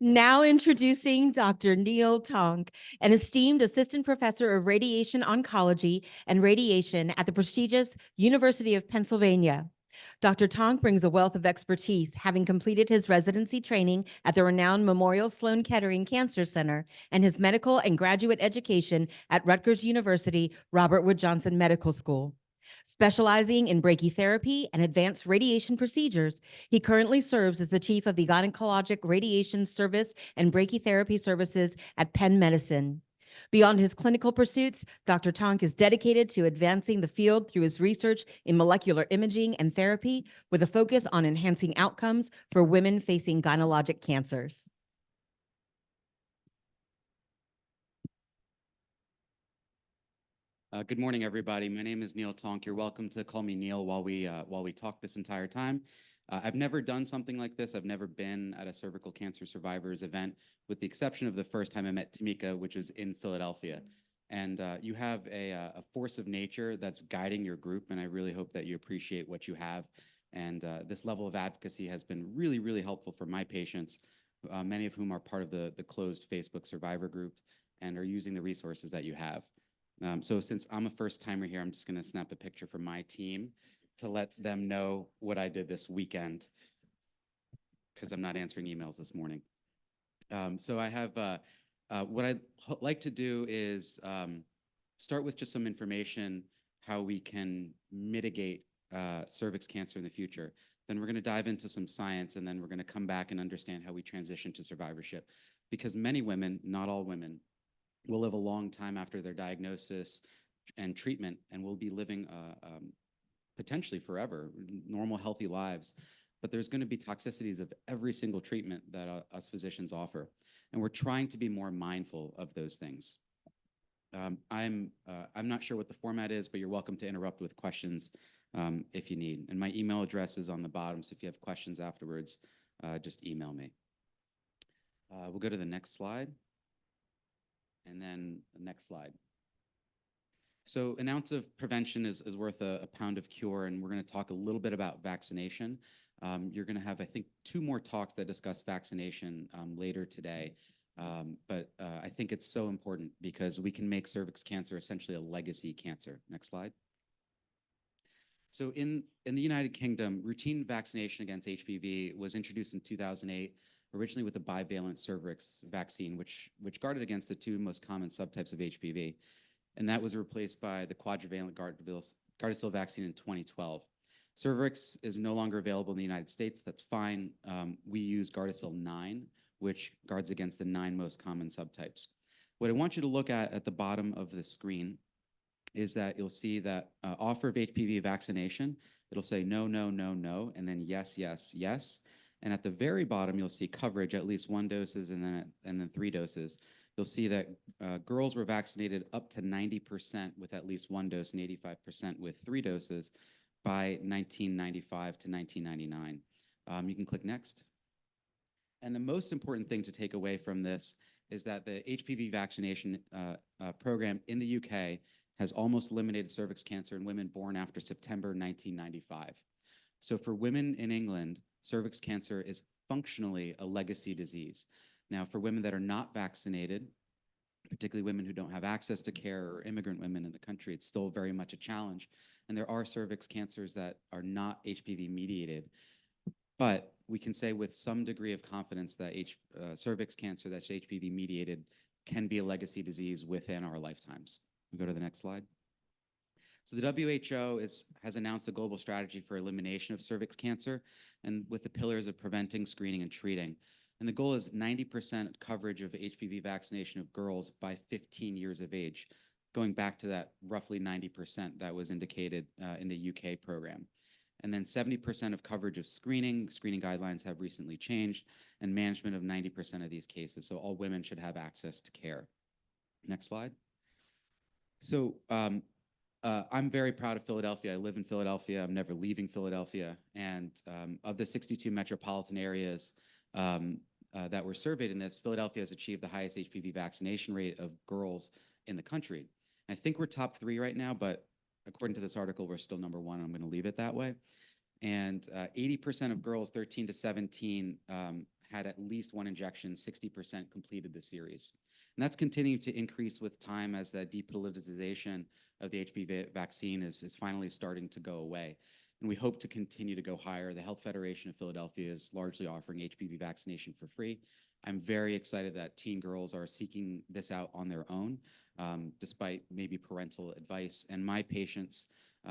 Now introducing Dr. Neil Taunk, an esteemed assistant professor of radiation oncology and radiation at the prestigious University of Pennsylvania. Dr. Taunk brings a wealth of expertise, having completed his residency training at the renowned Memorial Sloan Kettering Cancer Center and his medical and graduate education at Rutgers University Robert Wood Johnson Medical School. Specializing in brachytherapy and advanced radiation procedures, he currently serves as the chief of the Gynecologic Radiation Service and Brachytherapy Services at Penn Medicine. Beyond his clinical pursuits, Dr. Taunk is dedicated to advancing the field through his research in molecular imaging and therapy with a focus on enhancing outcomes for women facing gynecologic cancers. Good morning, everybody. My name is Neil Taunk. You're welcome to call me Neil while we talk this entire time. I've never done something like this. I've never been at a cervical cancer survivors event, with the exception of the first time I met Tamika, which was in Philadelphia. And you have a force of nature that's guiding your group, and I really hope that you appreciate what you have. And this level of advocacy has been really, really helpful for my patients, many of whom are part of the closed Facebook survivor group and are using the resources that you have. So since I'm a first timer here, I'm just going to snap a picture from my team to let them know what I did this weekend, because I'm not answering emails this morning. So I have what I'd like to do is start with just some information how we can mitigate cervix cancer in the future. Then we're going to dive into some science, and then we're going to come back and understand how we transition to survivorship. Because many women, not all women, will live a long time after their diagnosis and treatment, and will be living potentially forever, normal, healthy lives. But there's going to be toxicities of every single treatment that us physicians offer. And we're trying to be more mindful of those things. I'm not sure what the format is, but you're welcome to interrupt with questions if you need. And my email address is on the bottom, so if you have questions afterwards, just email me. We'll go to the next slide. And then the next slide. So an ounce of prevention is worth a pound of cure, and we're going to talk a little bit about vaccination. You're going to have, I think, 2 more talks that discuss vaccination later today. But I think it's so important because we can make cervix cancer essentially a legacy cancer. Next slide. So in the United Kingdom, routine vaccination against HPV was introduced in 2008, originally with a bivalent cervix vaccine, which guarded against the 2 most common subtypes of HPV. And that was replaced by the quadrivalent Gardasil vaccine in 2012. Cervix is no longer available in the United States. That's fine. We use Gardasil 9, which guards against the 9 most common subtypes. What I want you to look at the bottom of the screen is that you'll see that offer of HPV vaccination, it'll say no, no, no, no, and then yes, yes, yes. And at the very bottom, you'll see coverage, at least 1 doses and then 3 doses. You'll see that girls were vaccinated up to 90% with at least 1 dose and 85% with 3 doses by 1995 to 1999. You can click next. And the most important thing to take away from this is that the HPV vaccination program in the UK has almost eliminated cervix cancer in women born after September 1995. So for women in England, cervix cancer is functionally a legacy disease. Now, for women that are not vaccinated, particularly women who don't have access to care or immigrant women in the country, it's still very much a challenge. And there are cervix cancers that are not HPV mediated. But we can say with some degree of confidence that cervix cancer that's HPV mediated can be a legacy disease within our lifetimes. We'll go to the next slide. So the WHO has announced a global strategy for elimination of cervix cancer, and with the pillars of preventing, screening, and treating. And the goal is 90% coverage of HPV vaccination of girls by 15 years of age, going back to that roughly 90% that was indicated in the UK program. And then 70% of coverage of screening. Screening guidelines have recently changed, and management of 90% of these cases. So all women should have access to care. Next slide. So I'm very proud of Philadelphia. I live in Philadelphia. I'm never leaving Philadelphia. And of the 62 metropolitan areas that were surveyed in this, Philadelphia has achieved the highest HPV vaccination rate of girls in the country. And I think we're top 3 right now, but according to this article, we're still number 1. I'm going to leave it that way. And 80% of girls 13 to 17 had at least one injection, 60% completed the series. And that's continuing to increase with time as the depoliticization of the HPV vaccine is finally starting to go away. And we hope to continue to go higher. The Health Federation of Philadelphia is largely offering HPV vaccination for free. I'm very excited that teen girls are seeking this out on their own, despite maybe parental advice. And my patients,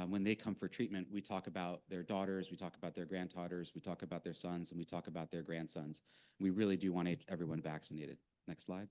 when they come for treatment, we talk about their daughters, we talk about their granddaughters, we talk about their sons, and we talk about their grandsons. We really do want everyone vaccinated. Next slide.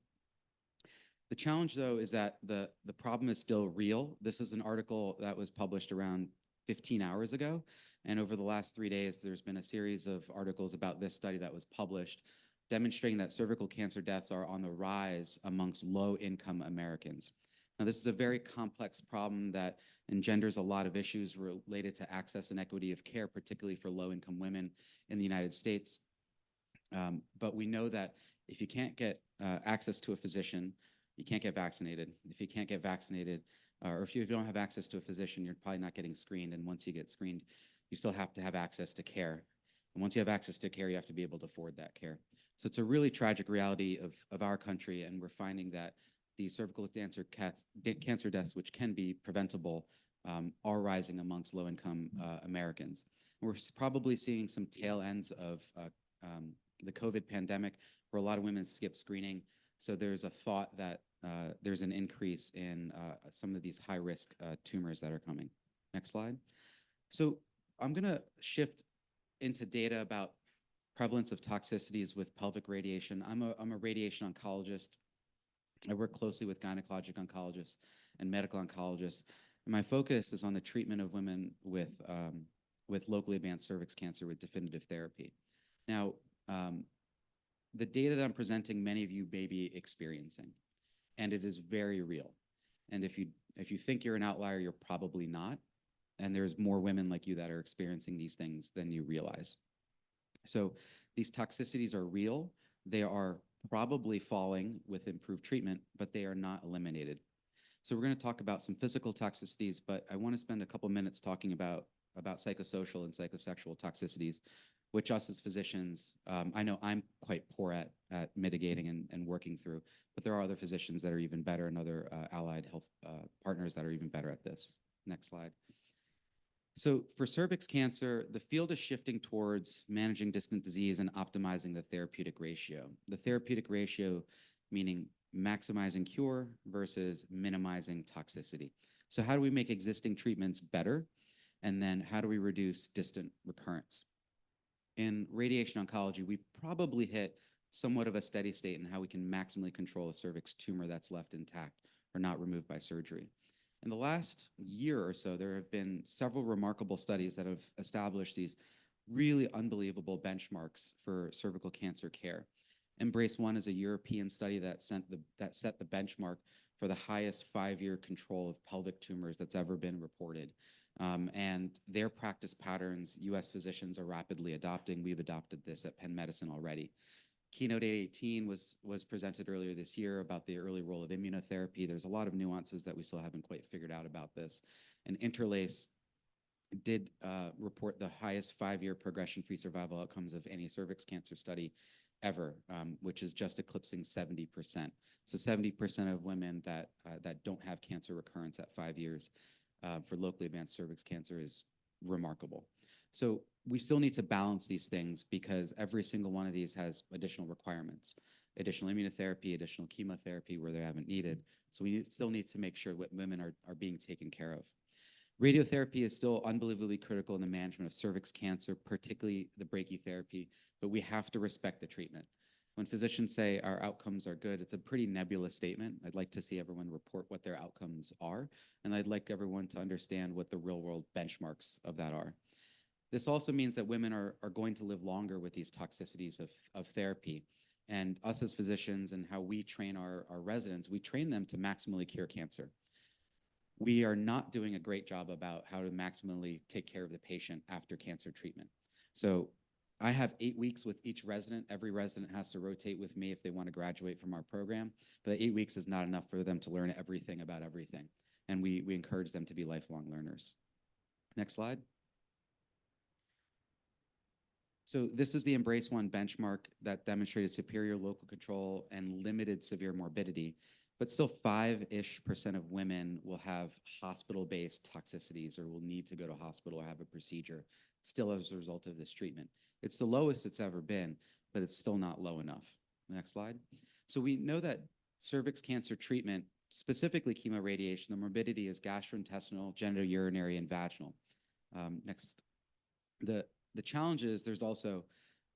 The challenge, though, is that the problem is still real. This is an article that was published around 15 hours ago. And over the last 3 days, there's been a series of articles about this study that was published demonstrating that cervical cancer deaths are on the rise amongst low-income Americans. Now, this is a very complex problem that engenders a lot of issues related to access and equity of care, particularly for low-income women in the United States. But we know that if you can't get access to a physician, you can't get vaccinated. If you can't get vaccinated, or if you don't have access to a physician, you're probably not getting screened. And once you get screened, you still have to have access to care. And once you have access to care, you have to be able to afford that care. So it's a really tragic reality of our country. And we're finding that these cervical cancer deaths, which can be preventable, are rising amongst low-income Americans. We're probably seeing some tail ends of the COVID pandemic where a lot of women skip screening. So there's a thought that there's an increase in some of these high-risk tumors that are coming. Next slide. So I'm going to shift into data about prevalence of toxicities with pelvic radiation. I'm a radiation oncologist. I work closely with gynecologic oncologists and medical oncologists. And my focus is on the treatment of women with locally advanced cervix cancer with definitive therapy. Now, the data that I'm presenting, many of you may be experiencing, and it is very real. And if you think you're an outlier, you're probably not. And there's more women like you that are experiencing these things than you realize. So these toxicities are real. They are probably falling with improved treatment, but they are not eliminated. So we're going to talk about some physical toxicities, but I want to spend a couple minutes talking about psychosocial and psychosexual toxicities, which us as physicians, I know I'm quite poor at mitigating and working through, but there are other physicians that are even better and other allied health partners that are even better at this. Next slide. So for cervix cancer, the field is shifting towards managing distant disease and optimizing the therapeutic ratio. The therapeutic ratio meaning maximizing cure versus minimizing toxicity. So how do we make existing treatments better? And then how do we reduce distant recurrence? In radiation oncology, we probably hit somewhat of a steady state in how we can maximally control a cervix tumor that's left intact or not removed by surgery. In the last year or so, there have been several remarkable studies that have established these really unbelievable benchmarks for cervical cancer care. Embrace One is a European study that set the benchmark for the highest 5-year control of pelvic tumors that's ever been reported. And their practice patterns, US physicians are rapidly adopting. We've adopted this at Penn Medicine already. Keynote 818 was presented earlier this year about the early role of immunotherapy. There's a lot of nuances that we still haven't quite figured out about this. And Interlace did report the highest 5-year progression-free survival outcomes of any cervix cancer study ever, which is just eclipsing 70%. So 70% of women that don't have cancer recurrence at 5 years for locally advanced cervix cancer is remarkable. So we still need to balance these things because every single one of these has additional requirements, additional immunotherapy, additional chemotherapy where they haven't needed. So we still need to make sure that women are being taken care of. Radiotherapy is still unbelievably critical in the management of cervix cancer, particularly the brachytherapy, but we have to respect the treatment. When physicians say our outcomes are good, it's a pretty nebulous statement. I'd like to see everyone report what their outcomes are, and I'd like everyone to understand what the real-world benchmarks of that are. This also means that women are going to live longer with these toxicities of therapy. And us as physicians and how we train our residents, we train them to maximally cure cancer. We are not doing a great job about how to maximally take care of the patient after cancer treatment. So I have 8 weeks with each resident. Every resident has to rotate with me if they want to graduate from our program. But 8 weeks is not enough for them to learn everything about everything. And we encourage them to be lifelong learners. Next slide. So this is the Embrace One benchmark that demonstrated superior local control and limited severe morbidity, but still 5-ish% of women will have hospital-based toxicities or will need to go to hospital or have a procedure still as a result of this treatment. It's the lowest it's ever been, but it's still not low enough. Next slide. So we know that cervix cancer treatment, specifically chemoradiation, the morbidity is gastrointestinal, genitourinary, and vaginal. Next. The challenge is there's also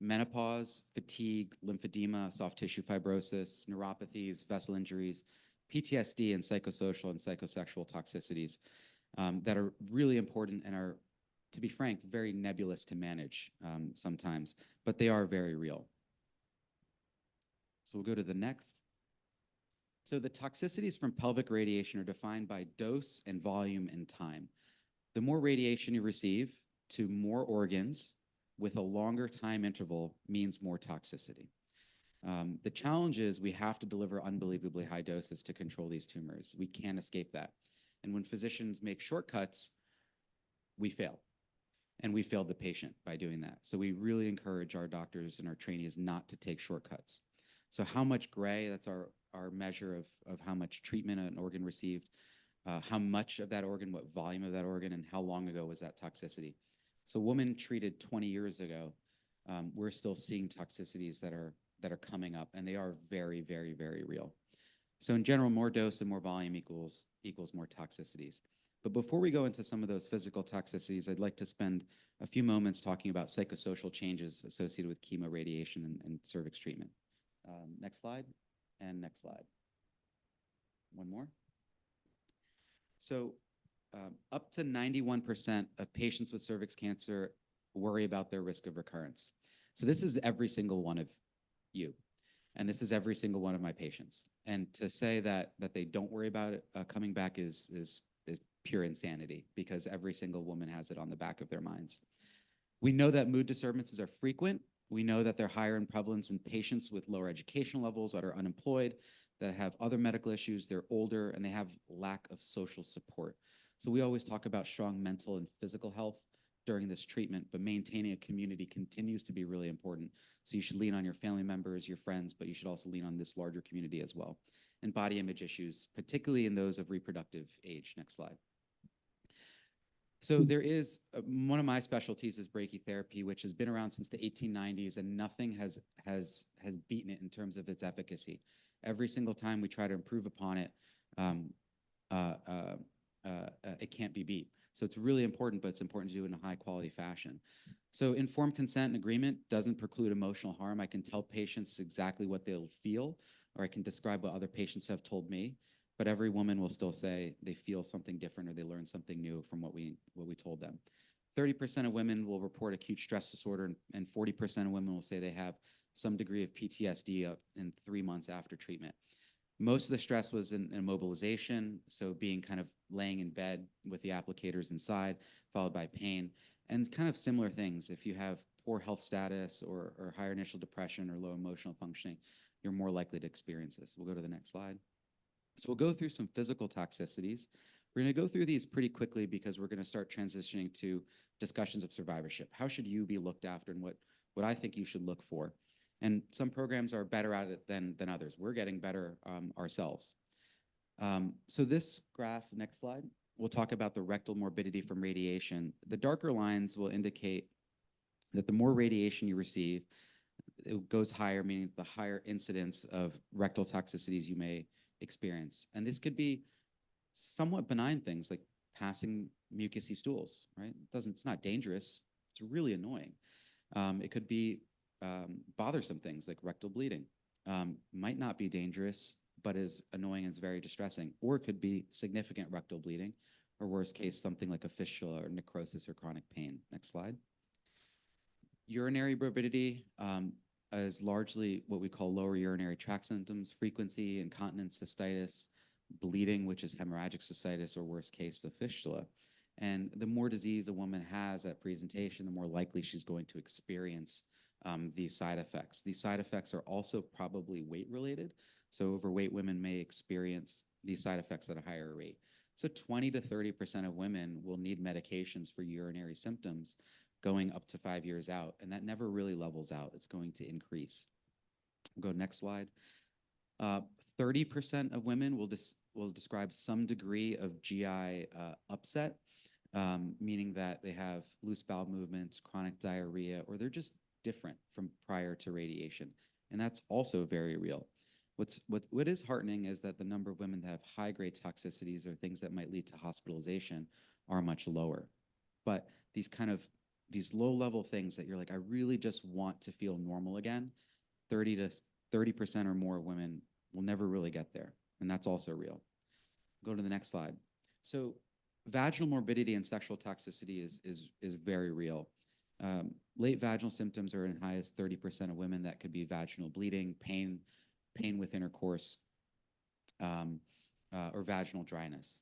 menopause, fatigue, lymphedema, soft tissue fibrosis, neuropathies, vessel injuries, PTSD, and psychosocial and psychosexual toxicities that are really important and are, to be frank, very nebulous to manage sometimes, but they are very real. So we'll go to the next. So the toxicities from pelvic radiation are defined by dose and volume and time. The more radiation you receive to more organs with a longer time interval means more toxicity. The challenge is we have to deliver unbelievably high doses to control these tumors. We can't escape that. And when physicians make shortcuts, we fail. And we failed the patient by doing that. So we really encourage our doctors and our trainees not to take shortcuts. So how much gray, that's our measure of how much treatment an organ received, how much of that organ, what volume of that organ, and how long ago was that toxicity. So a woman treated 20 years ago, we're still seeing toxicities that are coming up, and they are very, very, very real. So in general, more dose and more volume equals more toxicities. But before we go into some of those physical toxicities, I'd like to spend a few moments talking about psychosocial changes associated with chemoradiation and cervix treatment. Next slide, and next slide. One more. So up to 91% of patients with cervix cancer worry about their risk of recurrence. So this is every single one of you. And this is every single one of my patients. And to say that they don't worry about it coming back is pure insanity, because every single woman has it on the back of their minds. We know that mood disturbances are frequent. We know that they're higher in prevalence in patients with lower educational levels, that are unemployed, that have other medical issues, they're older, and they have lack of social support. So we always talk about strong mental and physical health during this treatment, but maintaining a community continues to be really important. So you should lean on your family members, your friends, but you should also lean on this larger community as well. And body image issues, particularly in those of reproductive age. Next slide. So there is, one of my specialties is brachytherapy, which has been around since the 1890s, and nothing has beaten it in terms of its efficacy. Every single time we try to improve upon it, it can't be beat. So it's really important, but it's important to do it in a high quality fashion. So informed consent and agreement doesn't preclude emotional harm. I can tell patients exactly what they'll feel, or I can describe what other patients have told me, but every woman will still say they feel something different or they learn something new from what we told them. 30% of women will report acute stress disorder, and 40% of women will say they have some degree of PTSD up in 3 months after treatment. Most of the stress was in immobilization, so being kind of laying in bed with the applicators inside, followed by pain, and kind of similar things. If you have poor health status or higher initial depression or low emotional functioning, you're more likely to experience this. We'll go to the next slide. So we'll go through some physical toxicities. We're going to go through these pretty quickly because we're going to start transitioning to discussions of survivorship. How should you be looked after, and what I think you should look for? And some programs are better at it than others. We're getting better ourselves. So this graph, next slide, we'll talk about the rectal morbidity from radiation. The darker lines will indicate that the more radiation you receive, it goes higher, meaning the higher incidence of rectal toxicities you may experience. And this could be somewhat benign things like passing mucousy stools, right? It's not dangerous. It's really annoying. It could be bothersome things like rectal bleeding. Might not be dangerous, but is annoying and is very distressing. Or it could be significant rectal bleeding, or worst case, something like a fistula or necrosis or chronic pain. Next slide. Urinary morbidity is largely what we call lower urinary tract symptoms, frequency, incontinence, cystitis, bleeding, which is hemorrhagic cystitis, or worst case, the fistula. And the more disease a woman has at presentation, the more likely she's going to experience these side effects. These side effects are also probably weight related. So overweight women may experience these side effects at a higher rate. So 20 to 30% of women will need medications for urinary symptoms, going up to 5 years out, and that never really levels out. It's going to increase. We'll go next slide. 30% of women will describe some degree of GI upset, meaning that they have loose bowel movements, chronic diarrhea, or they're just different from prior to radiation. And that's also very real. What is heartening is that the number of women that have high-grade toxicities or things that might lead to hospitalization are much lower. But these low-level things that you're like, I really just want to feel normal again, 30% or more of women will never really get there. And that's also real. Go to the next slide. So vaginal morbidity and sexual toxicity is very real. Late vaginal symptoms are in high as 30% of women. That could be vaginal bleeding, pain with intercourse, or vaginal dryness.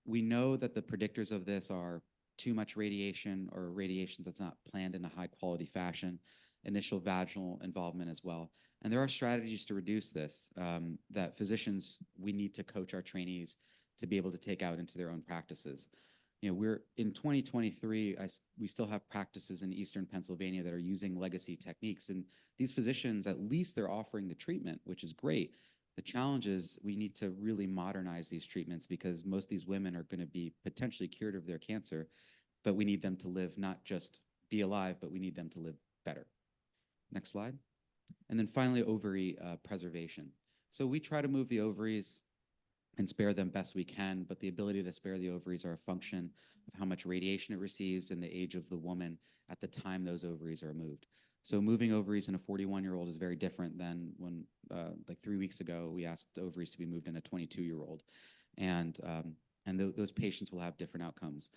We know that the predictors of this are too much radiation or radiations that's not planned in a high quality fashion, initial vaginal involvement as well. And there are strategies to reduce this that physicians, we need to coach our trainees to be able to take out into their own practices. We're in 2023, we still have practices in Eastern Pennsylvania that are using legacy techniques. And these physicians, at least they're offering the treatment, which is great. The challenge is we need to really modernize these treatments because most of these women are going to be potentially cured of their cancer, but we need them to live, not just be alive, but we need them to live better. Next slide. And then finally, ovary preservation. So we try to move the ovaries and spare them best we can, but the ability to spare the ovaries are a function of how much radiation it receives and the age of the woman at the time those ovaries are moved. So moving ovaries in a 41-year-old is very different than when, like 3 weeks ago, we asked the ovaries to be moved in a 22-year-old. And those patients will have different outcomes.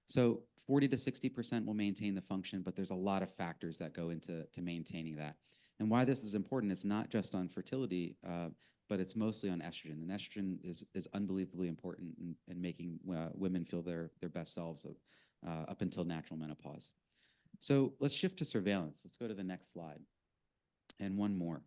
So 40 to 60% will maintain the function, but there's a lot of factors that go into maintaining that. And why this is important is not just on fertility, but it's mostly on estrogen. And estrogen is unbelievably important in making women feel their best selves up until natural menopause. So let's shift to surveillance. Let's go to the next slide. And one more.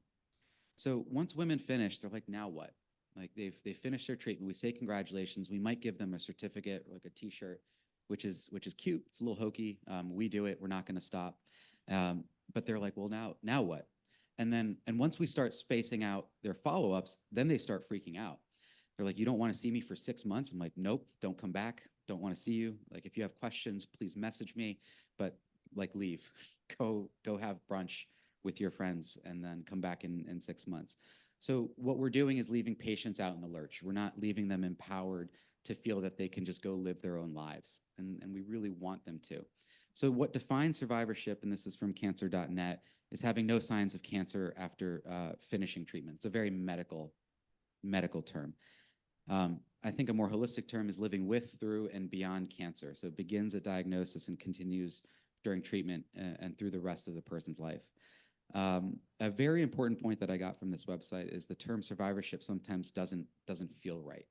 So once women finish, they're like, now what? Like they finished their treatment. We say congratulations. We might give them a certificate or like a T-shirt, which is cute. It's a little hokey. We do it. We're not going to stop. But they're like, well, now what? And once we start spacing out their follow-ups, then they start freaking out. They're like, you don't want to see me for 6 months? I'm like, nope, don't come back. Don't want to see you. Like, if you have questions, please message me, but like leave. Go have brunch with your friends and then come back in 6 months. So what we're doing is leaving patients out in the lurch. We're not leaving them empowered to feel that they can just go live their own lives. And we really want them to. So what defines survivorship, and this is from cancer.net, is having no signs of cancer after finishing treatment. It's a very medical term. I think a more holistic term is living with, through, and beyond cancer. So it begins at diagnosis and continues during treatment and through the rest of the person's life. A very important point that I got from this website is the term survivorship sometimes doesn't feel right.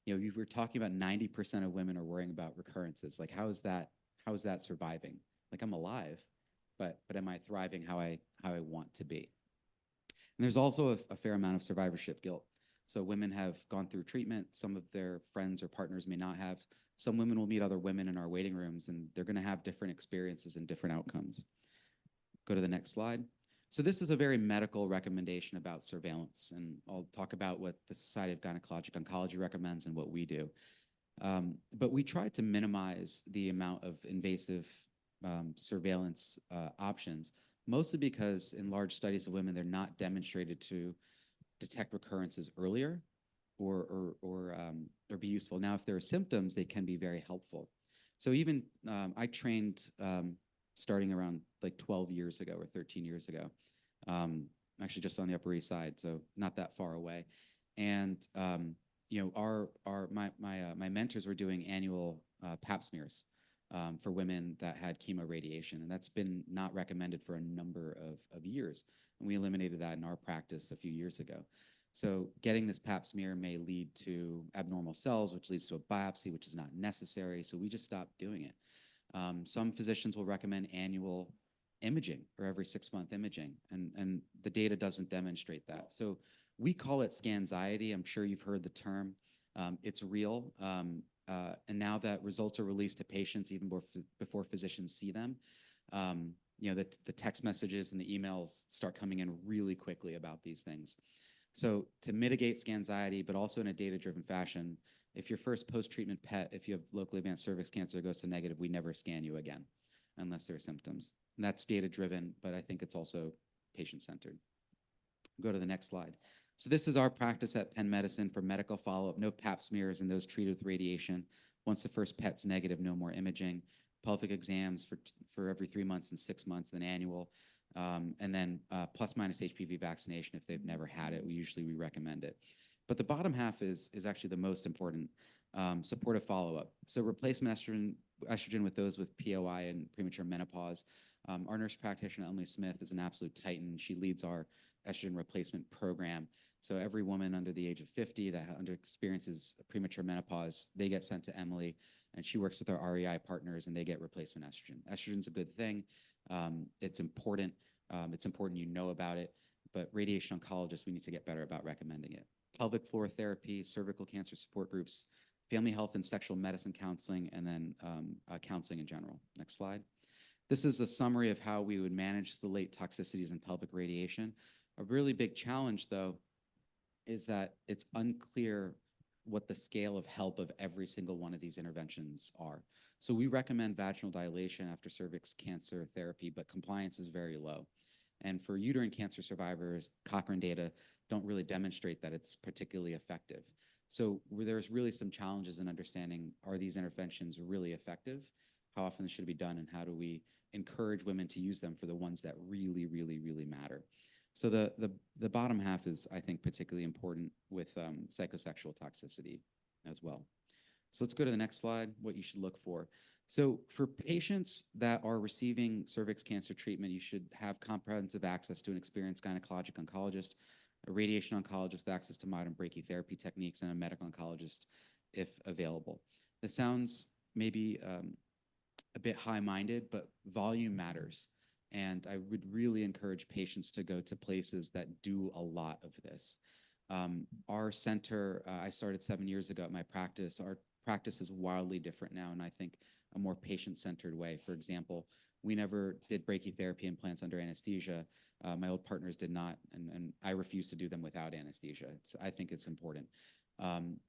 You were talking about 90% of women are worrying about recurrences. Like, how is that surviving? Like, I'm alive, but am I thriving how I want to be? And there's also a fair amount of survivorship guilt. So women have gone through treatment. Some of their friends or partners may not have. Some women will meet other women in our waiting rooms, and they're going to have different experiences and different outcomes. Go to the next slide. So this is a very medical recommendation about surveillance, and I'll talk about what the Society of Gynecologic Oncology recommends and what we do. But we try to minimize the amount of invasive surveillance options, mostly because in large studies of women, they're not demonstrated to detect recurrences earlier or be useful. Now, if there are symptoms, they can be very helpful. So even I trained starting around like 12 years ago or 13 years ago, actually just on the Upper East Side, so not that far away. And my mentors were doing annual pap smears for women that had chemo radiation, and that's been not recommended for a number of years. And we eliminated that in our practice a few years ago. So getting this pap smear may lead to abnormal cells, which leads to a biopsy, which is not necessary. So we just stopped doing it. Some physicians will recommend annual imaging or every 6-month imaging, and the data doesn't demonstrate that. So we call it scanxiety. I'm sure you've heard the term. It's real. now that results are released to patients even before physicians see them, the text messages and the emails start coming in really quickly about these things. So to mitigate scanxiety, but also in a data-driven fashion, if your first post-treatment PET, if you have locally advanced cervix cancer, goes to negative, we never scan you again unless there are symptoms. And that's data-driven, but I think it's also patient-centered. Go to the next slide. So this is our practice at Penn Medicine for medical follow-up, no pap smears in those treated with radiation. Once the first PET's negative, no more imaging. Pelvic exams for every 3 months and 6 months, then annual. And then plus minus HPV vaccination if they've never had it. We recommend it. But the bottom half is actually the most important, supportive follow-up. So replacement estrogen with those with POI and premature menopause. Our nurse practitioner, Emily Smith, is an absolute titan. She leads our estrogen replacement program. So every woman under the age of 50 that experiences premature menopause, they get sent to Emily, and she works with our REI partners, and they get replacement estrogen. Estrogen's a good thing. It's important. It's important you know about it, but radiation oncologists, we need to get better about recommending it. Pelvic floor therapy, cervical cancer support groups, family health and sexual medicine counseling, and then counseling in general. Next slide. This is a summary of how we would manage the late toxicities in pelvic radiation. A really big challenge, though, is that it's unclear what the scale of help of every single one of these interventions are. So we recommend vaginal dilation after cervix cancer therapy, but compliance is very low. And for uterine cancer survivors, Cochrane data don't really demonstrate that it's particularly effective. So there's really some challenges in understanding, are these interventions really effective? How often should it be done? And how do we encourage women to use them for the ones that really, really, really matter? So the bottom half is, I think, particularly important with psychosexual toxicity as well. So let's go to the next slide, what you should look for. So for patients that are receiving cervix cancer treatment, you should have comprehensive access to an experienced gynecologic oncologist, a radiation oncologist with access to modern brachytherapy techniques, and a medical oncologist if available. This sounds maybe a bit high-minded, but volume matters. And I would really encourage patients to go to places that do a lot of this. Our center, I started 7 years ago at my practice. Our practice is wildly different now, and I think a more patient-centered way. For example, we never did brachytherapy implants under anesthesia. My old partners did not, and I refuse to do them without anesthesia. I think it's important.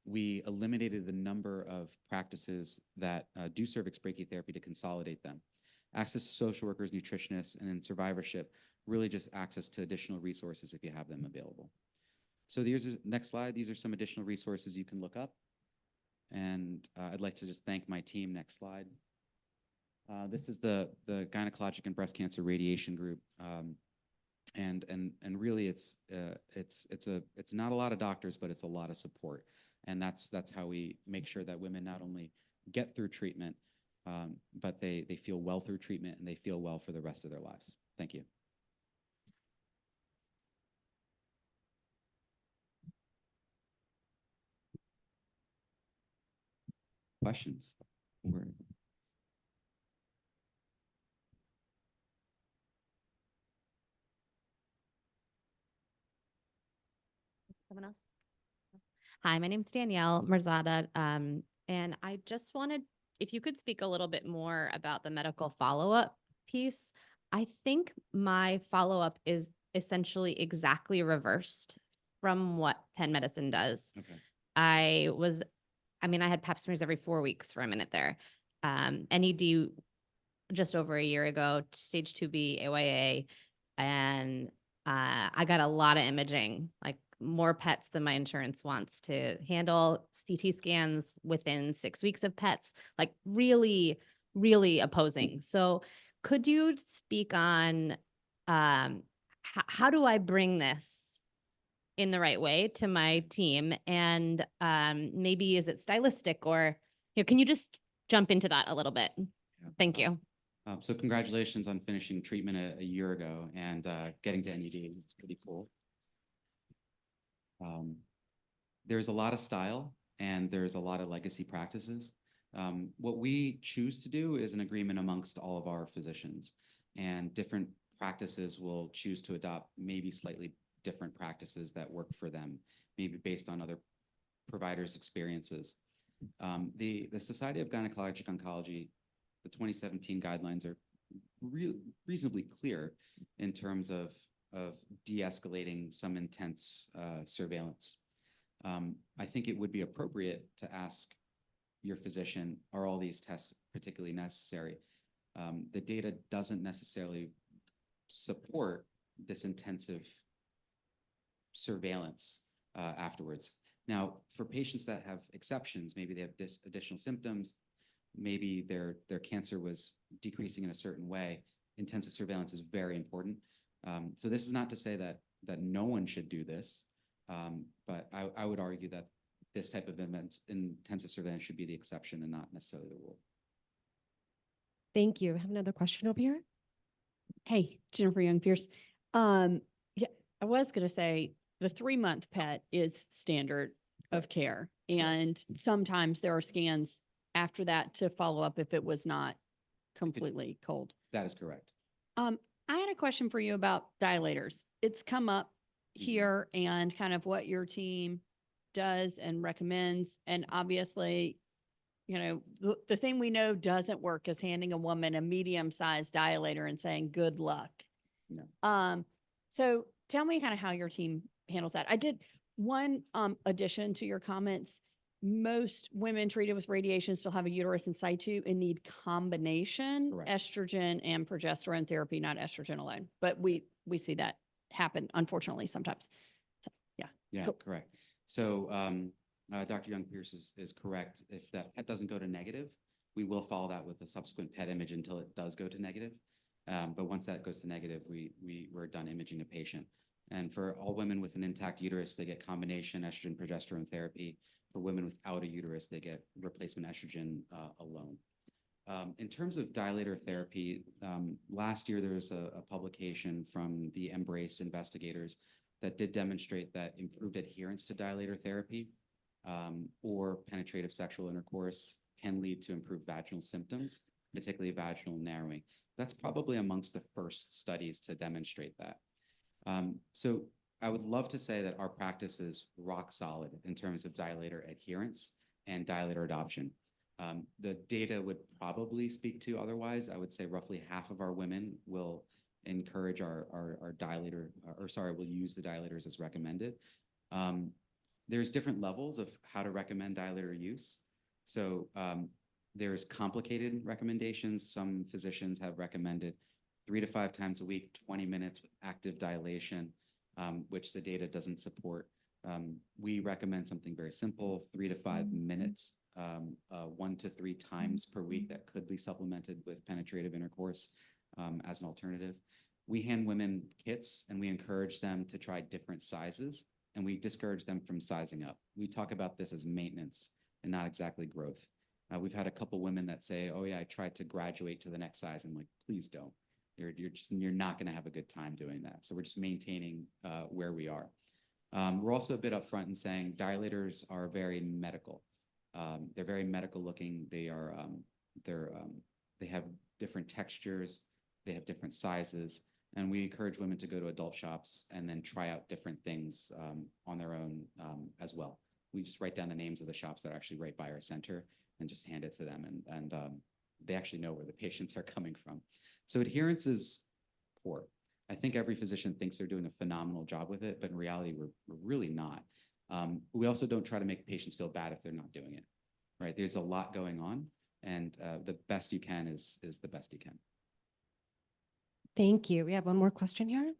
We eliminated the number of practices that do cervix brachytherapy to consolidate them. Access to social workers, nutritionists, and in survivorship, really just access to additional resources if you have them available. So next slide, these are some additional resources you can look up. And I'd like to just thank my team. Next slide. This is the Gynecologic and Breast Cancer Radiation Group. And really it's not a lot of doctors, but it's a lot of support. And that's how we make sure that women not only get through treatment, but they feel well through treatment, and they feel well for the rest of their lives. Thank you. Questions? Someone else? Hi, my name's Danielle Merzada, and I just wanted, if you could speak a little bit more about the medical follow-up piece. I think my follow-up is essentially exactly reversed from what Penn Medicine does. Okay. I had pap smears every 4 weeks for a minute there. NED just over a year ago, stage 2B AYA, and I got a lot of imaging, like more PETs than my insurance wants to handle, CT scans within 6 weeks of PETs, like really, really opposing. So could you speak on how do I bring this in the right way to my team? And maybe is it stylistic, or can you just jump into that a little bit? Yeah. Thank you. So congratulations on finishing treatment a year ago and getting to NED. It's pretty cool. There's a lot of style and there's a lot of legacy practices. What we choose to do is an agreement amongst all of our physicians, and different practices will choose to adopt maybe slightly different practices that work for them, maybe based on other providers' experiences. The Society of Gynecologic Oncology, the 2017 guidelines are reasonably clear in terms of de-escalating some intense surveillance. I think it would be appropriate to ask your physician, are all these tests particularly necessary? The data doesn't necessarily support this intensive surveillance afterwards. Now, for patients that have exceptions, maybe they have additional symptoms, maybe their cancer was decreasing in a certain way, intensive surveillance is very important. So this is not to say that no one should do this, but I would argue that this type of intensive surveillance should be the exception and not necessarily the rule. Thank you. I have another question over here. Hey, Jennifer Young Pierce. Yeah, I was going to say the 3-month PET is standard of care. And sometimes there are scans after that to follow up if it was not completely cold. That is correct. I had a question for you about dilators. It's come up here and kind of what your team does and recommends. And obviously, you know, the thing we know doesn't work is handing a woman a medium-sized dilator and saying, good luck. No. So tell me kind of how your team handles that. I did one addition to your comments. Most women treated with radiation still have a uterus in situ and need combination Correct. estrogen and progesterone therapy, not estrogen alone. But we see that happen, unfortunately, sometimes. So, yeah. Yeah, Cool. correct. So Dr. Young-Pierce is correct. If that PET doesn't go to negative, we will follow that with a subsequent PET image until it does go to negative. But once that goes to negative, we're done imaging a patient. And for all women with an intact uterus, they get combination estrogen progesterone therapy. For women without a uterus, they get replacement estrogen alone. In terms of dilator therapy, last year there was a publication from the Embrace investigators that did demonstrate that improved adherence to dilator therapy or penetrative sexual intercourse can lead to improved vaginal symptoms, particularly vaginal narrowing. That's probably amongst the first studies to demonstrate that. So I would love to say that our practice is rock solid in terms of dilator adherence and dilator adoption. The data would probably speak to otherwise. I would say roughly half of our women will encourage our dilator, will use the dilators as recommended. There's different levels of how to recommend dilator use. So there's complicated recommendations. Some physicians have recommended 3 to 5 times a week, 20 minutes with active dilation, which the data doesn't support. We recommend something very simple, 3 to 5 minutes, 1 to 3 times per week that could be supplemented with penetrative intercourse as an alternative. We hand women kits and we encourage them to try different sizes and we discourage them from sizing up. We talk about this as maintenance and not exactly growth. We've had a couple women that say, oh yeah, I tried to graduate to the next size. I'm like, please don't. You're not going to have a good time doing that. So we're just maintaining where we are. We're also a bit upfront in saying dilators are very medical. They're very medical looking. They have different textures. They have different sizes. And we encourage women to go to adult shops and then try out different things on their own as well. We just write down the names of the shops that are actually right by our center and just hand it to them. And they actually know where the patients are coming from. So adherence is poor. I think every physician thinks they're doing a phenomenal job with it, but in reality, we're really not. We also don't try to make patients feel bad if they're not doing it, right? There's a lot going on, and the best you can is the best you can. Thank you. We have one more question here.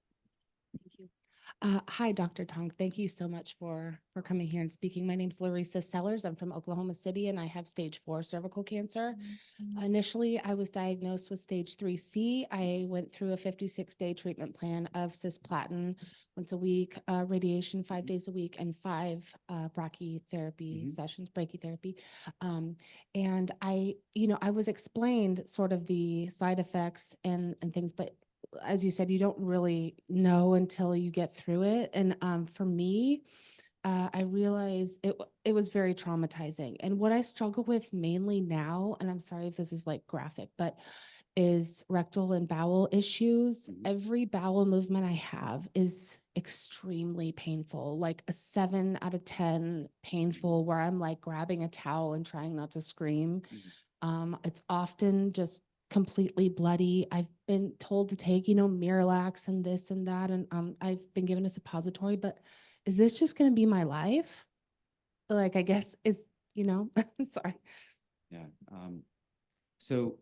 Thank you. Hi, Dr. Taunk. Thank you so much for coming here and speaking. My name's Larissa Sellers. I'm from Oklahoma City and I have stage 4 cervical cancer. Initially, I was diagnosed with stage 3C. I went through a 56-day treatment plan of cisplatin once a week, radiation 5 days a week, and 5 brachytherapy sessions, brachytherapy. And I was explained sort of the side effects and things, but as you said, you don't really know until you get through it. And for me, I realized it was very traumatizing. And what I struggle with mainly now, and I'm sorry if this is like graphic, but is rectal and bowel issues. Every bowel movement I have is extremely painful, like a 7 out of 10 painful, where I'm like grabbing a towel and trying not to scream. It's often just completely bloody. I've been told to take, Miralax and this and that, and I've been given a suppository, but is this just going to be my life? Like, I guess sorry. Yeah. So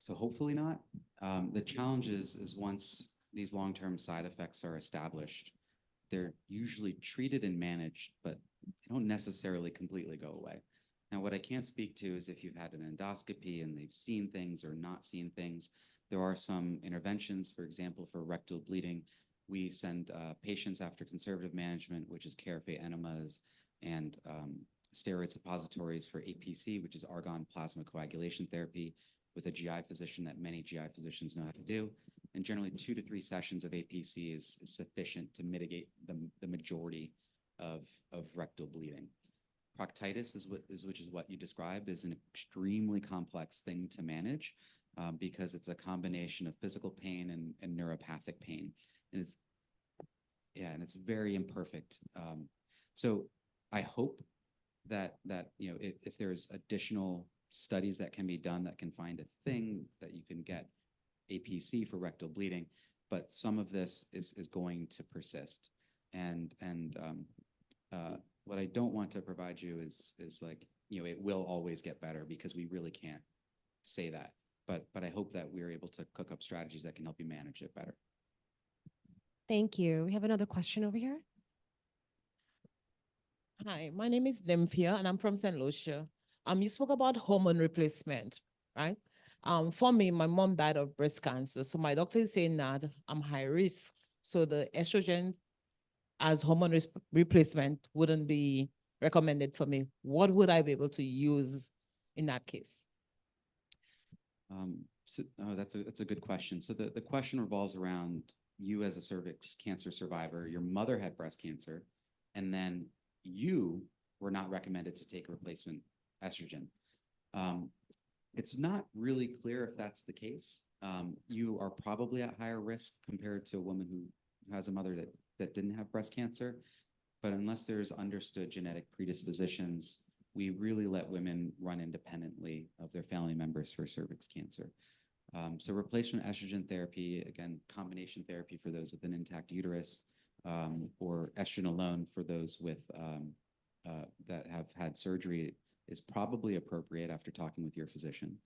hopefully not. The challenge is once these long-term side effects are established, they're usually treated and managed, but they don't necessarily completely go away. Now, what I can't speak to is if you've had an endoscopy and they've seen things or not seen things. There are some interventions, for example, for rectal bleeding. We send patients after conservative management, which is carafate enemas and steroid suppositories for APC, which is argon plasma coagulation therapy, with a GI physician that many GI physicians know how to do. And generally 2 to 3 sessions of APC is sufficient to mitigate the majority of rectal bleeding. Proctitis which is what you described, is an extremely complex thing to manage because it's a combination of physical pain and neuropathic pain. And it's very imperfect. So I hope that if there's additional studies that can be done that can find a thing that you can get APC for rectal bleeding, but some of this is going to persist. And what I don't want to provide you is like, it will always get better, because we really can't say that. But I hope that we're able to cook up strategies that can help you manage it better. Thank you. We have another question over here. Hi, my name is Nymphia and I'm from St. Lucia. You spoke about hormone replacement, right? For me, my mom died of breast cancer. So my doctor is saying that I'm high risk. So the estrogen as hormone replacement wouldn't be recommended for me. What would I be able to use in that case? That's a good question. So the question revolves around you as a cervix cancer survivor. Your mother had breast cancer, and then you were not recommended to take a replacement estrogen. It's not really clear if that's the case. You are probably at higher risk compared to a woman who has a mother that didn't have breast cancer. But unless there's understood genetic predispositions, we really let women run independently of their family members for cervix cancer. So replacement estrogen therapy, again, combination therapy for those with an intact uterus, or estrogen alone for those with that have had surgery, is probably appropriate after talking with your physician.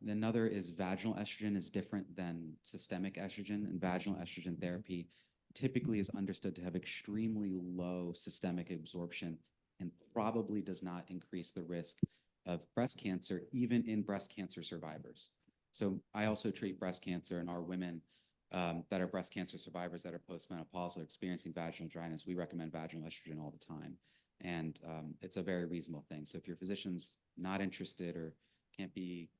Another is vaginal estrogen is different than systemic estrogen, and vaginal estrogen therapy typically is understood to have extremely low systemic absorption and probably does not increase the risk of breast cancer, even in breast cancer survivors. So I also treat breast cancer, and our women that are breast cancer survivors that are postmenopausal experiencing vaginal dryness, we recommend vaginal estrogen all the time. And it's a very reasonable thing. So if your physician's not interested or can't be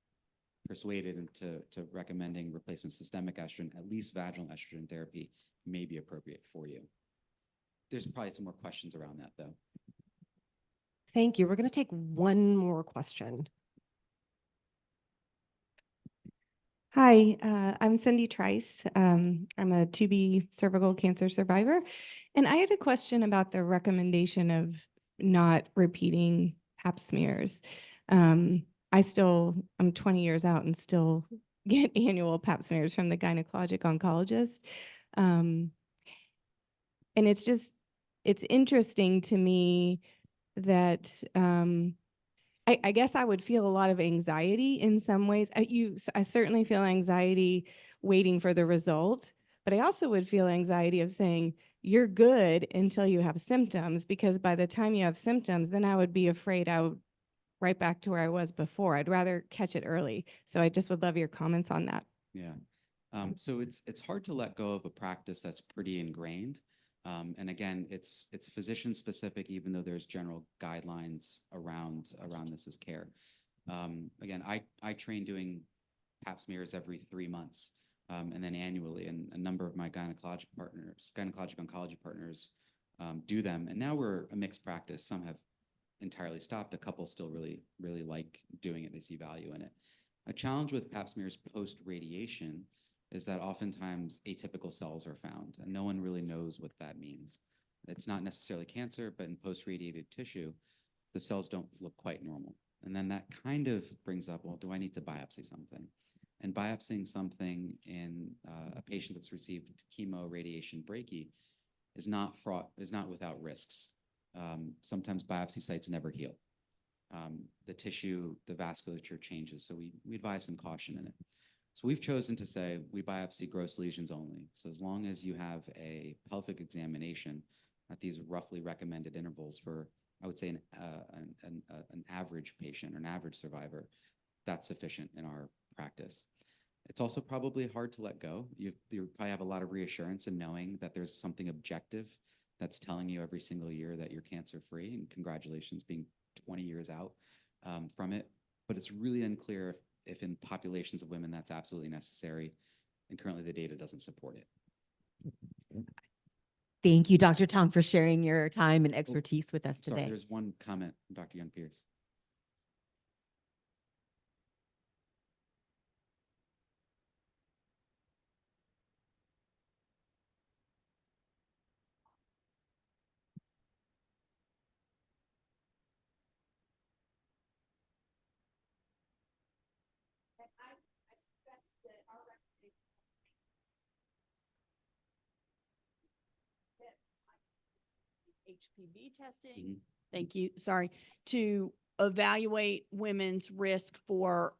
persuaded into recommending replacement systemic estrogen, at least vaginal estrogen therapy may be appropriate for you. There's probably some more questions around that, though. Thank you. We're going to take one more question. Hi, I'm Cindy Trice. I'm a 2B cervical cancer survivor. And I had a question about the recommendation of not repeating pap smears. I'm 20 years out and still get annual pap smears from the gynecologic oncologist. And it's interesting to me that I guess I would feel a lot of anxiety in some ways. I certainly feel anxiety waiting for the result, but I also would feel anxiety of saying, you're good until you have symptoms, because by the time you have symptoms, then I would be afraid I would right back to where I was before. I'd rather catch it early. So I just would love your comments on that. Yeah. So it's hard to let go of a practice that's pretty ingrained. And again, it's physician specific, even though there's general guidelines around this as care. Again, I train doing pap smears every 3 months, and then annually, and a number of my gynecologic oncology partners do them. And now we're a mixed practice. Some have entirely stopped. A couple still really like doing it. They see value in it. A challenge with pap smears post radiation is that oftentimes atypical cells are found, and no one really knows what that means. It's not necessarily cancer, but in post-radiated tissue, the cells don't look quite normal. And then that kind of brings up, well, do I need to biopsy something? And biopsying something in a patient that's received chemo, radiation, brachy is not without risks. Sometimes biopsy sites never heal. The tissue, the vasculature changes. So we advise some caution in it. So we've chosen to say we biopsy gross lesions only. So as long as you have a pelvic examination at these roughly recommended intervals for, I would say, an average patient or an average survivor, that's sufficient in our practice. It's also probably hard to let go. You probably have a lot of reassurance in knowing that there's something objective that's telling you every single year that you're cancer-free, and congratulations being 20 years out from it. But it's really unclear if in populations of women that's absolutely necessary, and currently the data doesn't support it. Thank you, Dr. Taunk, for sharing your time and expertise with us Sorry, today. there's one comment from Dr. Young-Pierce. HPV testing. Mhm. Thank you. Sorry. To evaluate women's risk for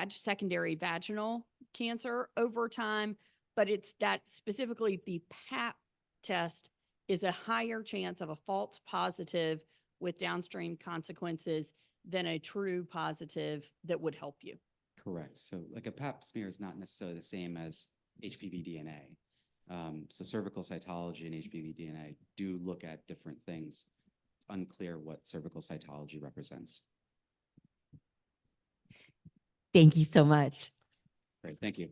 secondary vaginal cancer over time, but it's that specifically the PAP test is a higher chance of a false positive with downstream consequences than a true positive that would help you. Correct. So like a pap smear is not necessarily the same as HPV DNA. So cervical cytology and HPV DNA do look at different things. It's unclear what cervical cytology represents. Thank you so much. Great, thank you.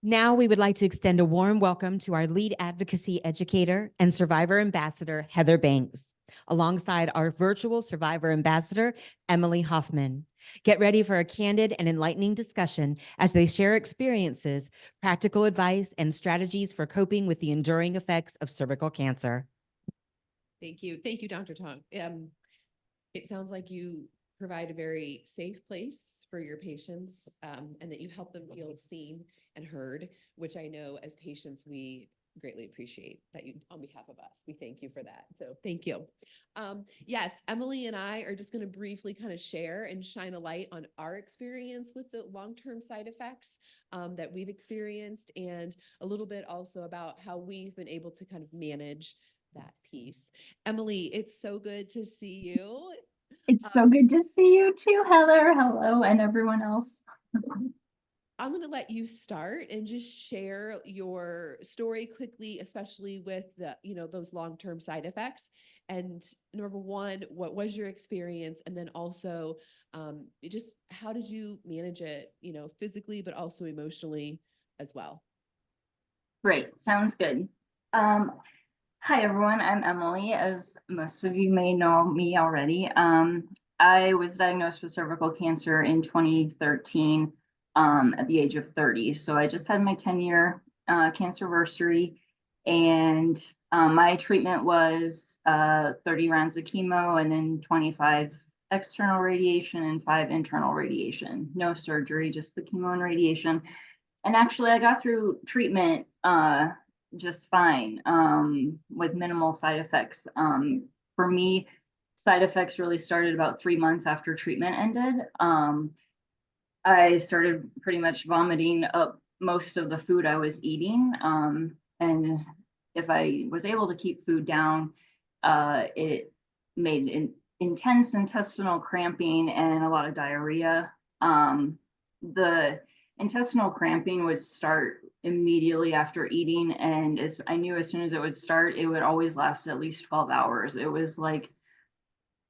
Now we would like to extend a warm welcome to our lead advocacy educator and survivor ambassador, Heather Banks, alongside our virtual survivor ambassador, Emily Hoffman. Get ready for a candid and enlightening discussion as they share experiences, practical advice, and strategies for coping with the enduring effects of cervical cancer. Thank you. Thank you, Dr. Taunk. It sounds like you provide a very safe place for your patients, and that you help them feel seen and heard, which I know as patients, we greatly appreciate that you, on behalf of us, we thank you for that. So thank you. Yes, Emily and I are just going to briefly kind of share and shine a light on our experience with the long-term side effects that we've experienced, and a little bit also about how we've been able to kind of manage that piece. Emily, it's so good to see you. It's so good to see you too, Heather. Hello, and everyone else. I'm going to let you start and just share your story quickly, especially with the, those long-term side effects. And number one, what was your experience? And then also, just how did you manage it, physically, but also emotionally as well? Great, sounds good. Hi, everyone. I'm Emily. As most of you may know me already, I was diagnosed with cervical cancer in 2013 at the age of 30. So I just had my 10-year cancerversary, and my treatment was 30 rounds of chemo and then 25 external radiation and 5 internal radiation. No surgery, just the chemo and radiation. And actually, I got through treatment just fine with minimal side effects. For me, side effects really started about 3 months after treatment ended. I started pretty much vomiting up most of the food I was eating. And if I was able to keep food down, it made an intense intestinal cramping and a lot of diarrhea. The intestinal cramping would start immediately after eating, and I knew as soon as it would start, it would always last at least 12 hours. It was like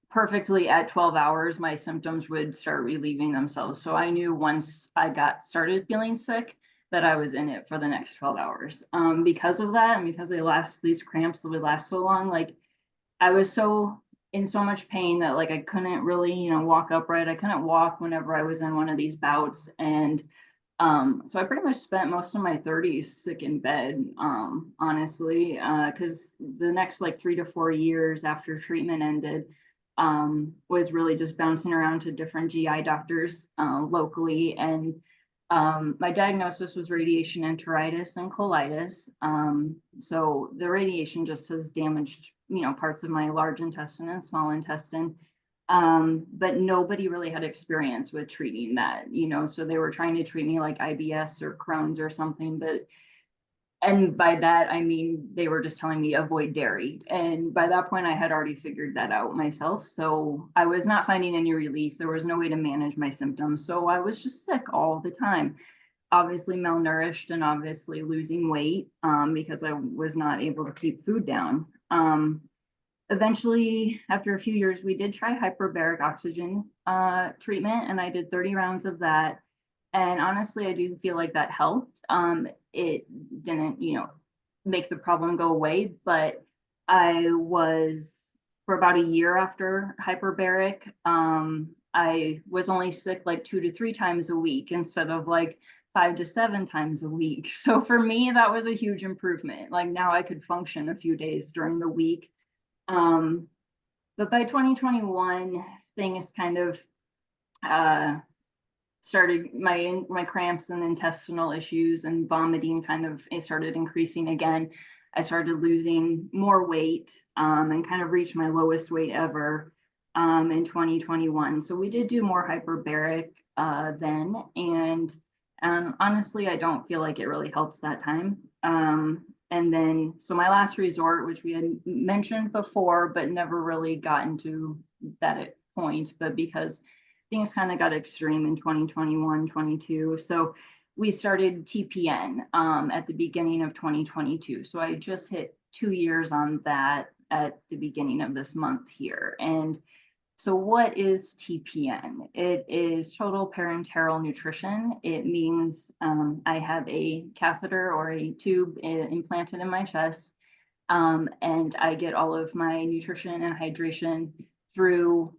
perfectly at 12 hours, my symptoms would start relieving themselves. So I knew once I started feeling sick that I was in it for the next 12 hours. Because of that, and because these cramps would last so long, like I was so in so much pain that like I couldn't really, walk upright. I couldn't walk whenever I was in one of these bouts. And so I pretty much spent most of my 30s sick in bed, honestly, because the next like 3 to 4 years after treatment ended, was really just bouncing around to different GI doctors locally. And my diagnosis was radiation enteritis and colitis. So the radiation just has damaged, parts of my large intestine and small intestine. But nobody really had experience with treating that, so they were trying to treat me like IBS or Crohn's or something, and by that, I mean, they were just telling me avoid dairy. And by that point, I had already figured that out myself. So I was not finding any relief. There was no way to manage my symptoms. So I was just sick all the time, obviously malnourished and obviously losing weight, because I was not able to keep food down. Eventually, after a few years, we did try hyperbaric oxygen treatment, and I did 30 rounds of that. And honestly, I do feel like that helped. It didn't, make the problem go away, but I was, for about a year after hyperbaric, I was only sick like 2 to 3 times a week instead of like 5 to 7 times a week. So for me, that was a huge improvement. Like now I could function a few days during the week. But by 2021, things kind of started, my cramps and intestinal issues and vomiting it started increasing again. I started losing more weight, and kind of reached my lowest weight ever in 2021. So we did do more hyperbaric then, and honestly, I don't feel like it really helped that time. And then, so my last resort, which we had mentioned before, but never really gotten to that point, but because things kind of got extreme in 2021, 22. So we started TPN at the beginning of 2022. So I just hit 2 years on that at the beginning of this month here. And so what is TPN? It is total parenteral nutrition. It means I have a catheter or a tube implanted in my chest, and I get all of my nutrition and hydration through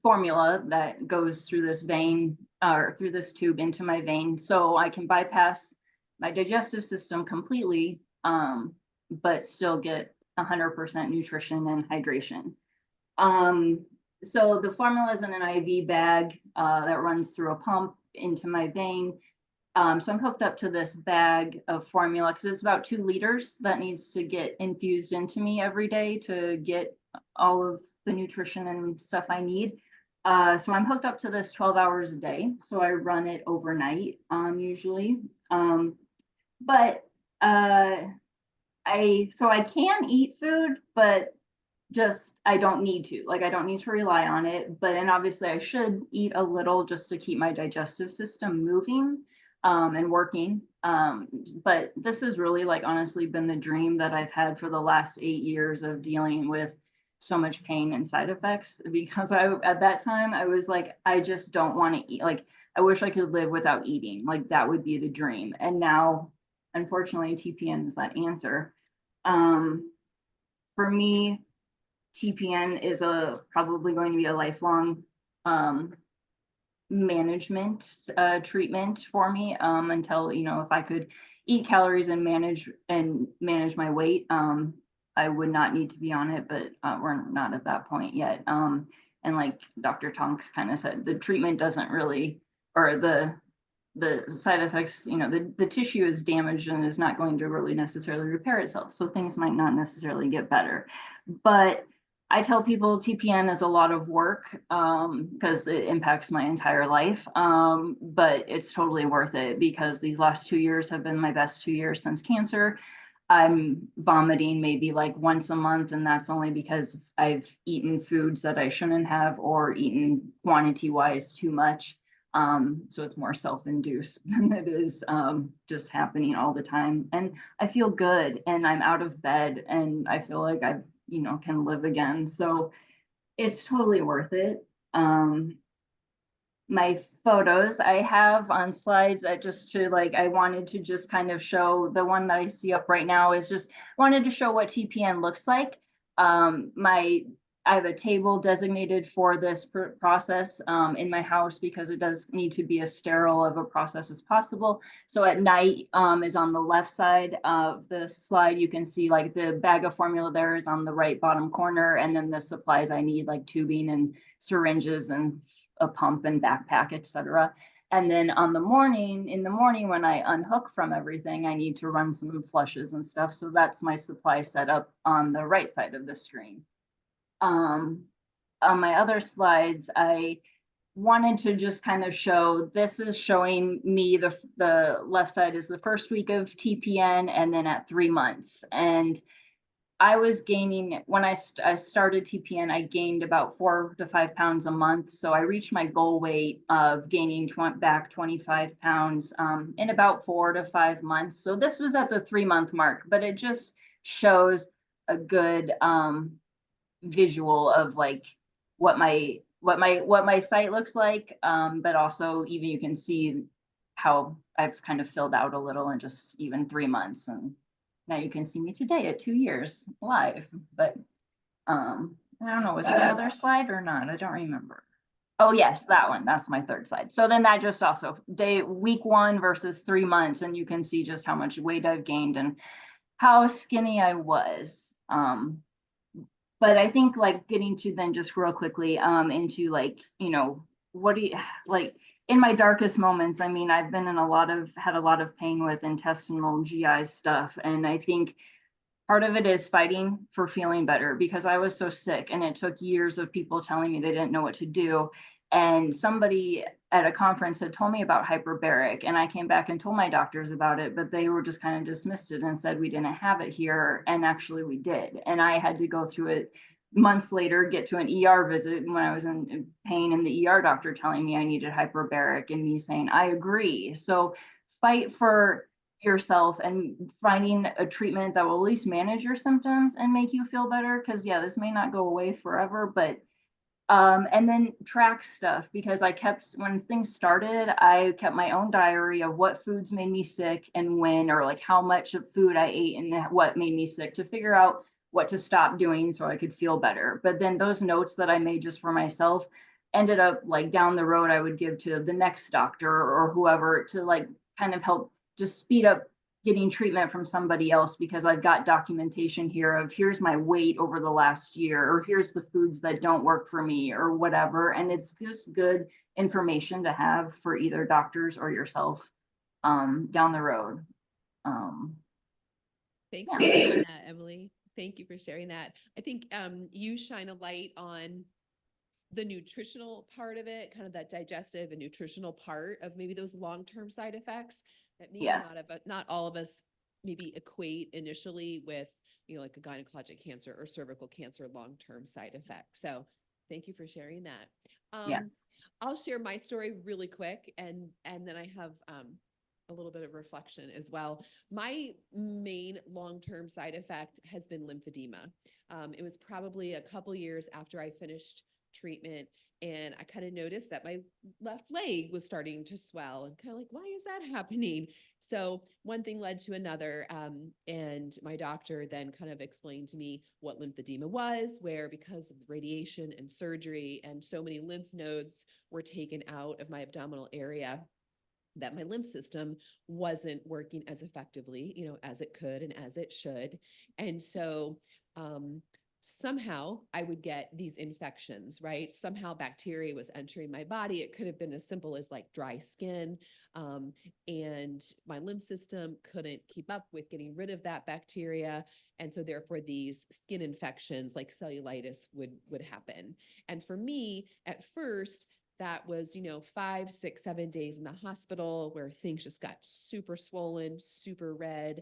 formula that goes through this vein or through this tube into my vein. So I can bypass my digestive system completely, but still get 100% nutrition and hydration. So the formula is in an IV bag that runs through a pump into my vein. So I'm hooked up to this bag of formula because it's about 2 liters that needs to get infused into me every day to get all of the nutrition and stuff I need. So I'm hooked up to this 12 hours a day. So I run it overnight, usually. But I can eat food, but just I don't need to. Like I don't need to rely on it. And obviously I should eat a little just to keep my digestive system moving and working. But this has really like honestly been the dream that I've had for the last 8 years of dealing with so much pain and side effects, because at that time I was like, I just don't want to eat. Like I wish I could live without eating. Like that would be the dream. And now, unfortunately, TPN is that answer. For me, TPN is probably going to be a lifelong management treatment for me until, if I could eat calories and manage my weight, I would not need to be on it, but we're not at that point yet. And like Dr. Tonks kind of said, the treatment doesn't really, or the side effects, the tissue is damaged and is not going to really necessarily repair itself. So things might not necessarily get better. But I tell people TPN is a lot of work because it impacts my entire life. But it's totally worth it because these last 2 years have been my best 2 years since cancer. I'm vomiting maybe like once a month, and that's only because I've eaten foods that I shouldn't have or eaten quantity wise too much. So it's more self-induced than it is just happening all the time. And I feel good and I'm out of bed and I feel like I've, can live again. So it's totally worth it. My photos I have on slides that just to like, I wanted to just kind of show the one that I see up right now is just wanted to show what TPN looks like. My I have a table designated for this process in my house because it does need to be as sterile of a process as possible. So at night is on the left side of the slide. You can see like the bag of formula there is on the right bottom corner, and then the supplies I need like tubing and syringes and a pump and backpack, etc. And then in the morning when I unhook from everything, I need to run some flushes and stuff. So that's my supply setup on the right side of the screen. On my other slides, I wanted to just kind of show, this is showing me the left side is the first week of TPN and then at 3 months. And I was gaining, when I started TPN, I gained about 4 to 5 pounds a month. So I reached my goal weight of gaining back 25 pounds in about 4 to 5 months. So this was at the 3-month mark, but it just shows a good visual of like what my site looks like, but also even you can see how I've kind of filled out a little in just even 3 months. And now you can see me today at 2 years live. But I don't know, was there another slide or not? I don't remember. Oh yes, that one. That's my third slide. So then that just also week 1 versus 3 months, and you can see just how much weight I've gained and how skinny I was. But I think like getting to then just real quickly into like, you know, what do you like in my darkest moments? I mean, I've been in had a lot of pain with intestinal GI stuff. And I think part of it is fighting for feeling better because I was so sick and it took years of people telling me they didn't know what to do. And somebody at a conference had told me about hyperbaric, and I came back and told my doctors about it, but they were just kind of dismissed it and said we didn't have it here. And actually we did. And I had to go through it months later, get to an ER visit when I was in pain, and the ER doctor telling me I needed hyperbaric and me saying, I agree. So fight for yourself and finding a treatment that will at least manage your symptoms and make you feel better. Cause yeah, this may not go away forever, but and then track stuff because when things started, I kept my own diary of what foods made me sick and when, or like how much of food I ate and what made me sick to figure out what to stop doing so I could feel better. But then those notes that I made just for myself ended up like down the road, I would give to the next doctor or whoever to like kind of help just speed up getting treatment from somebody else because I've got documentation here of here's my weight over the last year, or here's the foods that don't work for me or whatever. And it's just good information to have for either doctors or yourself down the road. Thanks for sharing that, Emily. Thank you for sharing that. I think you shine a light on the nutritional part of it, kind of that digestive and nutritional part of maybe those long-term side effects that maybe Yes. not all of us maybe equate initially with, you know, like a gynecologic cancer or cervical cancer long-term side effects. So thank you for sharing that. Yes. I'll share my story really quick and then I have a little bit of reflection as well. My main long-term side effect has been lymphedema. It was probably a couple years after I finished treatment, and I kind of noticed that my left leg was starting to swell and kind of like, why is that happening? So one thing led to another. And my doctor then kind of explained to me what lymphedema was, where because of radiation and surgery and so many lymph nodes were taken out of my abdominal area, that my lymph system wasn't working as effectively, you know, as it could and as it should. And so, somehow I would get these infections, right? Somehow bacteria was entering my body. It could have been as simple as like dry skin. And my lymph system couldn't keep up with getting rid of that bacteria. And so therefore these skin infections like cellulitis would happen. And for me at first, that was, you know, 5, 6, 7 days in the hospital where things just got super swollen, super red.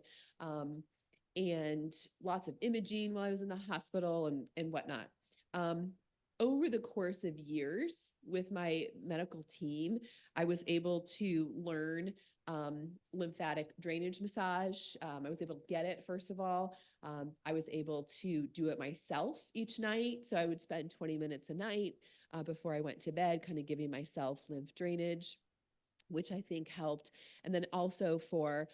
And lots of imaging while I was in the hospital and whatnot. Over the course of years with my medical team, I was able to learn lymphatic drainage massage. I was able to get it, first of all. I was able to do it myself each night. So I would spend 20 minutes a night before I went to bed, kind of giving myself lymph drainage, which I think helped. And then also for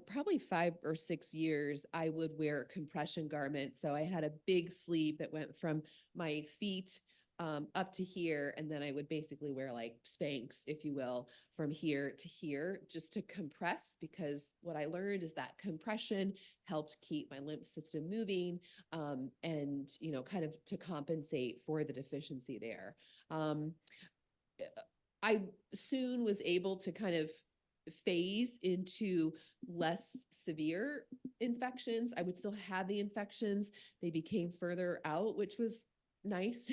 probably 5 or 6 years, I would wear compression garments. So I had a big sleeve that went from my feet up to here. And then I would basically wear like Spanx, if you will, from here to here just to compress, because what I learned is that compression helped keep my lymph system moving, and, kind of to compensate for the deficiency there. I soon was able to kind of phase into less severe infections. I would still have the infections. They became further out, which was nice.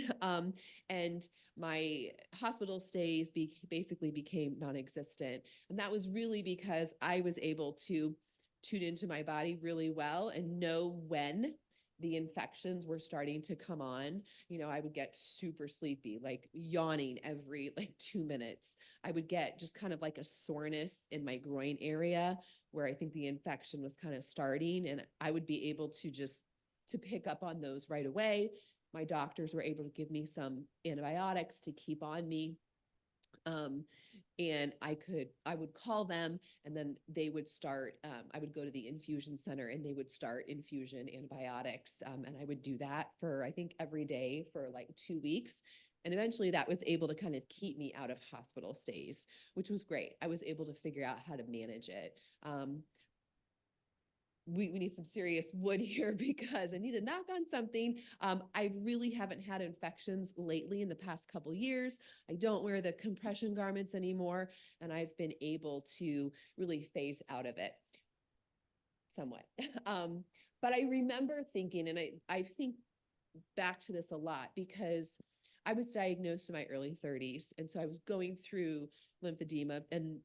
And my hospital stays basically became non-existent. And that was really because I was able to tune into my body really well and know when the infections were starting to come on. I would get super sleepy, like yawning every like 2 minutes. I would get just kind of like a soreness in my groin area where I think the infection was kind of starting, and I would be able to pick up on those right away. My doctors were able to give me some antibiotics to keep on me. And I would call them, and then they would start, I would go to the infusion center and they would start infusion antibiotics. And I would do that for, I think, every day for like 2 weeks. And eventually that was able to kind of keep me out of hospital stays, which was great. I was able to figure out how to manage it. We need some serious wood here because I need to knock on something. I really haven't had infections lately in the past couple years. I don't wear the compression garments anymore, and I've been able to really phase out of it somewhat. But I remember thinking, and I think back to this a lot because I was diagnosed in my early 30s. And so I was going through lymphedema and,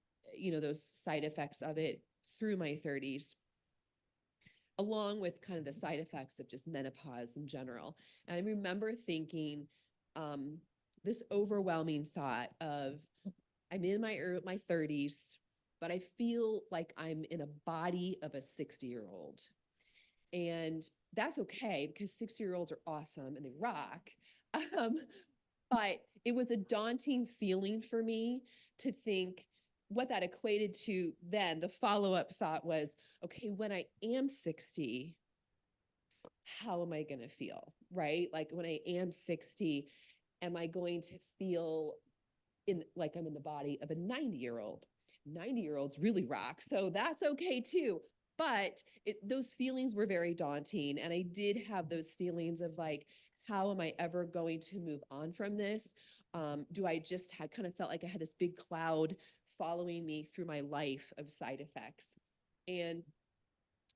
those side effects of it through my 30s, along with kind of the side effects of just menopause in general. And I remember thinking this overwhelming thought of, I'm in my 30s, but I feel like I'm in a body of a 60-year-old. And that's okay because 60-year-olds are awesome and they rock. But it was a daunting feeling for me to think what that equated to. Then the follow-up thought was, okay, when I am 60, how am I going to feel? Right? Like when I am 60, am I going to feel like I'm in the body of a 90-year-old? 90-year-olds really rock. So that's okay too. But those feelings were very daunting. And I did have those feelings of like, how am I ever going to move on from this? Do I just kind of felt like I had this big cloud following me through my life of side effects? And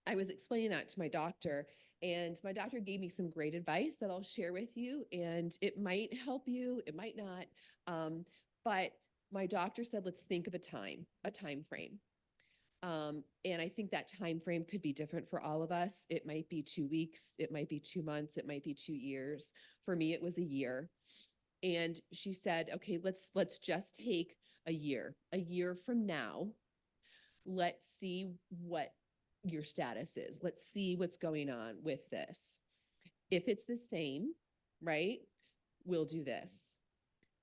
I was explaining that to my doctor, and my doctor gave me some great advice that I'll share with you, and it might help you, it might not. But my doctor said, let's think of a time frame. And I think that time frame could be different for all of us. It might be 2 weeks, it might be 2 months, it might be 2 years. For me, it was a year. And she said, okay, let's just take a year. A year from now, let's see what your status is. Let's see what's going on with this. If it's the same, right, we'll do this.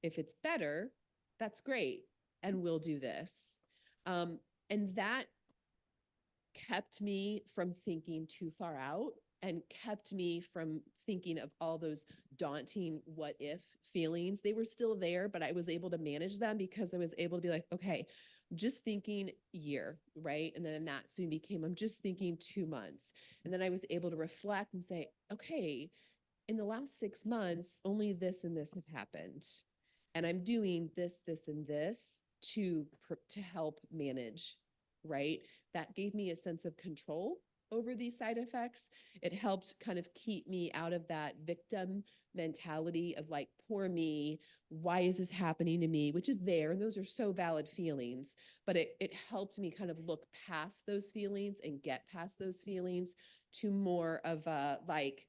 If it's better, that's great, and we'll do this. And that kept me from thinking too far out and kept me from thinking of all those daunting what if feelings. They were still there, but I was able to manage them because I was able to be like, okay, just thinking year, right? And then that soon became, I'm just thinking 2 months. And then I was able to reflect and say, okay, in the last 6 months, only this and this have happened. And I'm doing this, this, and this to help manage, right? That gave me a sense of control over these side effects. It helped kind of keep me out of that victim mentality of like, poor me, why is this happening to me? Which is there, and those are so valid feelings, but it helped me kind of look past those feelings and get past those feelings to more of a like,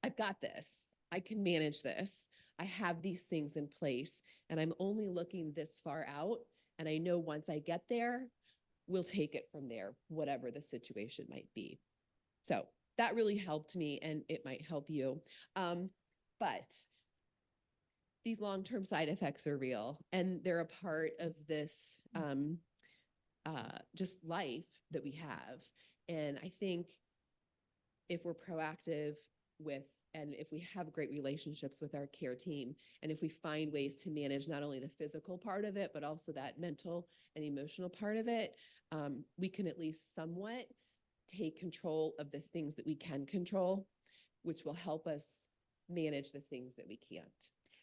I've got this. I can manage this. I have these things in place, and I'm only looking this far out. And I know once I get there, we'll take it from there, whatever the situation might be. So that really helped me, and it might help you. But these long-term side effects are real, and they're a part of this just life that we have. And I think if we're proactive with, and if we have great relationships with our care team, and if we find ways to manage not only the physical part of it, but also that mental and emotional part of it, we can at least somewhat take control of the things that we can control, which will help us manage the things that we can't.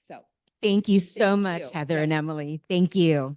So Thank you so Thank much, you. Heather Yep. and Emily. Thank you.